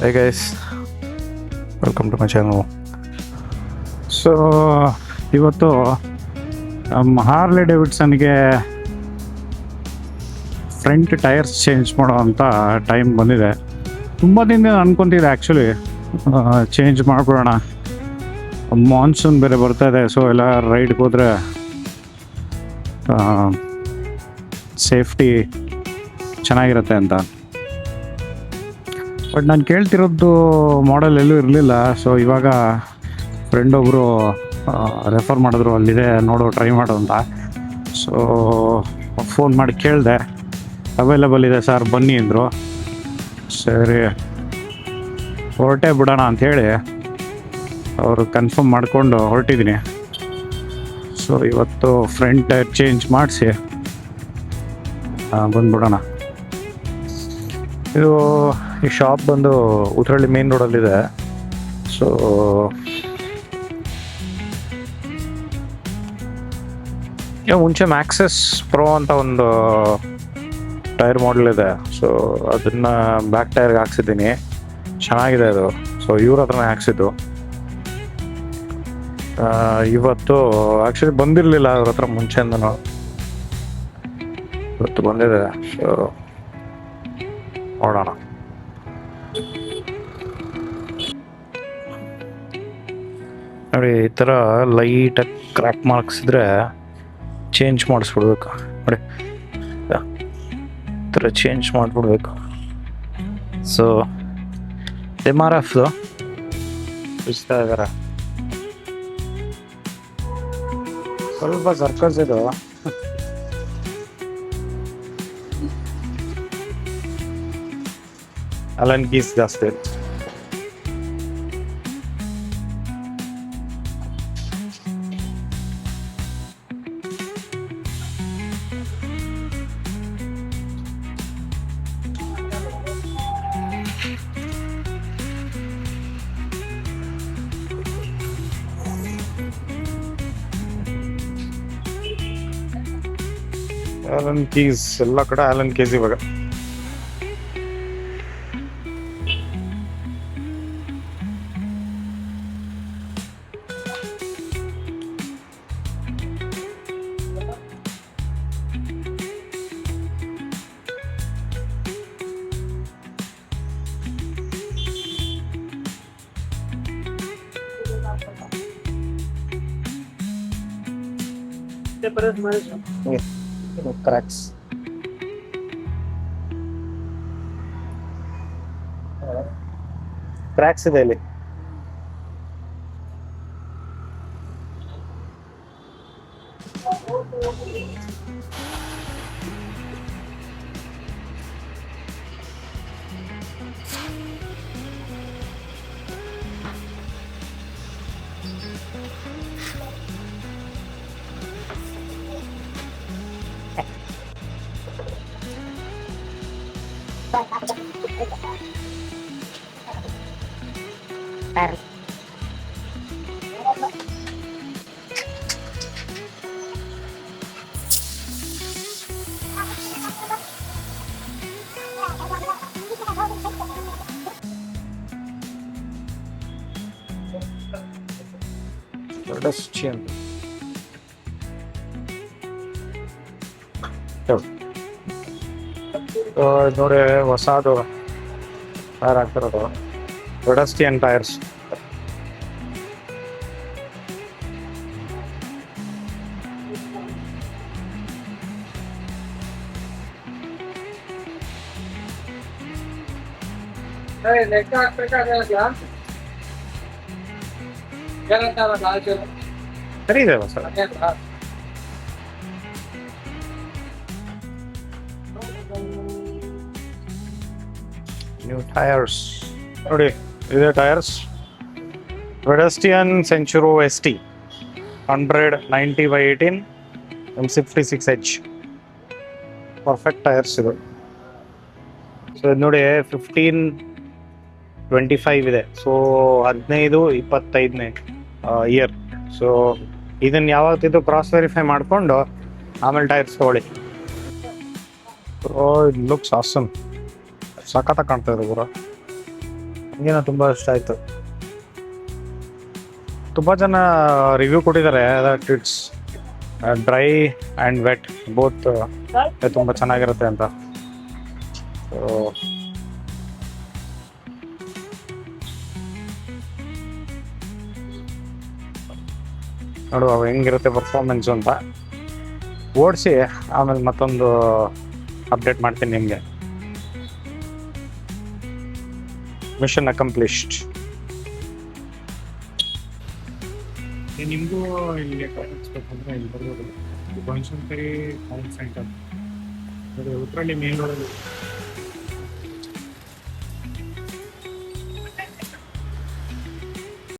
Hey guys, welcome to my channel. So ಇವತ್ತು Harley ಡೇವಿಡ್ಸನ್ಗೆ front tyres change ಮಾಡೋ ಅಂಥ time ಬಂದಿದೆ. ತುಂಬ ದಿನ ಅನ್ಕೊತಿದ್ದೆ ಆ್ಯಕ್ಚುಲಿ ಚೇಂಜ್ ಮಾಡ್ಬಿಡೋಣ, ಮಾನ್ಸೂನ್ ಬೇರೆ ಬರ್ತಾ ಇದೆ, ಸೊ ಎಲ್ಲ ರೈಡ್ಗೆ ಹೋದರೆ ಸೇಫ್ಟಿ ಚೆನ್ನಾಗಿರುತ್ತೆ ಅಂತ. ಬಟ್ ನಾನು ಕೇಳ್ತಿರೋದು ಮಾಡೆಲ್ ಎಲ್ಲೂ ಇರಲಿಲ್ಲ. ಸೊ ಇವಾಗ ಫ್ರೆಂಡ್ ಒಬ್ಬರು ರೆಫರ್ ಮಾಡಿದ್ರು, ಅಲ್ಲಿದೆ ನೋಡು ಟ್ರೈ ಮಾಡು ಅಂತ. ಸೊ ಫೋನ್ ಮಾಡಿ ಕೇಳಿದೆ, ಅವೈಲೇಬಲ್ ಇದೆ ಸರ್ ಬನ್ನಿ ಅಂದರು. ಸರಿ ಹೊರಟೇ ಬಿಡೋಣ ಅಂಥೇಳಿ ಅವರು ಕನ್ಫರ್ಮ್ ಮಾಡಿಕೊಂಡು ಹೊರಟಿದ್ದೀನಿ. ಸೊ ಇವತ್ತು ಫ್ರಂಟ್ ಟೈರ್ ಚೇಂಜ್ ಮಾಡಿಸಿ ಬಂದ್ಬಿಡೋಣ. ಇದು ಈ ಶಾಪ್ ಬಂದು ಉತ್ರಳ್ಳಿ ಮೇನ್ ರೋಡಲ್ಲಿದೆ. ಸೊ ಮುಂಚೆ ಮ್ಯಾಕ್ಸಸ್ ಪ್ರೋ ಅಂತ ಒಂದು ಟೈರ್ ಮಾಡೆಲ್ ಇದೆ. ಸೊ ಅದನ್ನು ಬ್ಯಾಕ್ ಟೈರ್ಗೆ ಹಾಕ್ಸಿದ್ದೀನಿ, ಚೆನ್ನಾಗಿದೆ ಅದು. ಸೊ ಇವ್ರ ಹತ್ರನೇ ಹಾಕ್ಸಿದ್ದು. ಇವತ್ತು ಆ್ಯಕ್ಚುಲಿ ಬಂದಿರಲಿಲ್ಲ ಅವ್ರ ಹತ್ರ ಮುಂಚೆಯಿಂದನೂ, ಇವತ್ತು ಬಂದಿದೆ. ಸೊ ನೋಡೋಣ. ನೋಡಿ, ಈ ಥರ ಲೈಟಾಗಿ ಕ್ರ್ಯಾಕ್ ಮಾರ್ಕ್ಸ್ ಇದ್ರೆ ಚೇಂಜ್ ಮಾಡಿಸ್ಬಿಡ್ಬೇಕು. ನೋಡಿ ಈ ಥರ ಚೇಂಜ್ ಮಾಡಿಬಿಡ್ಬೇಕು. ಸೊ MRFದು ಇಸ್ತಾ ಇದ್ದಾರೆ, ಸ್ವಲ್ಪ ಸರ್ಕಸ್ ಇದು. ಅಲನ್ ಕೀಸ್ ಜಾಸ್ತಿ. ಅಲನ್ ಕೀಸ್ ಎಲ್ಲ ಕಡೆ ಅಲನ್ ಕೀಸ್ ಇವಾಗ. ಕ್ರ್ಯಾಕ್ಸ್ ಕ್ರ್ಯಾಕ್ಸ್ ಇದೆ ಇಲ್ಲಿ. ನೋಡಿ, ಹೊಸದು ಟೈರ್ ಹಾಕ್ತಿರೋದು ಪೆಡೆಸ್ಟಿಯನ್ ಟೈರ್ಸ್. ಸರಿ ಇದೆ ಸರ್. ನ್ಯೂ ಟೈರ್ಸ್ ನೋಡಿ, ಇದೆ ಟೈರ್ಸ್ ಪೆಡೆಸ್ಟಿಯನ್ Centuro ST 100/90/18 M56H perfect tyres ಇದು. ಸೊ ಇದು ನೋಡಿ 15-25 ಇದೆ. So 15-25ನೇ year. ಸೊ ಇದನ್ನು ಯಾವತ್ತಿದ್ದು ಕ್ರಾಸ್ ವೆರಿಫೈ ಮಾಡಿಕೊಂಡು ಆಮೇಲೆ ಟೈರ್ಸ್ ತಗೊಳ್ಳಿ. ಇಟ್ ಲುಕ್ಸ್ ಆಸಮ್, ಸಖತ್ತಾಗಿ ಕಾಣ್ತಾ ಇದೆ ಗುರು. ನನಗೇನೋ ತುಂಬ ಇಷ್ಟ ಆಯಿತು. ತುಂಬ ಜನ ರಿವ್ಯೂ ಕೊಟ್ಟಿದ್ದಾರೆ that it's dry and vet both ತುಂಬ ಚೆನ್ನಾಗಿರುತ್ತೆ ಅಂತ. ಸೊ ನೋಡುವ ಹೆಂಗಿರುತ್ತೆ ಪರ್ಫಾರ್ಮೆನ್ಸು ಅಂತ ಓಡಿಸಿ ಆಮೇಲೆ ಮತ್ತೊಂದು ಅಪ್ಡೇಟ್ ಮಾಡ್ತೀನಿ ನಿಮಗೆ. Mission accomplished. ನಿಮಗೂ ಇಲ್ಲಿ ಕಾಣಿಸ್ಬೇಕಂದ್ರೆ ಇಲ್ಲಿ ಬರ್ಬೋದು. Banashankari town center Uttarahalli main ರೋಡಲ್ಲಿ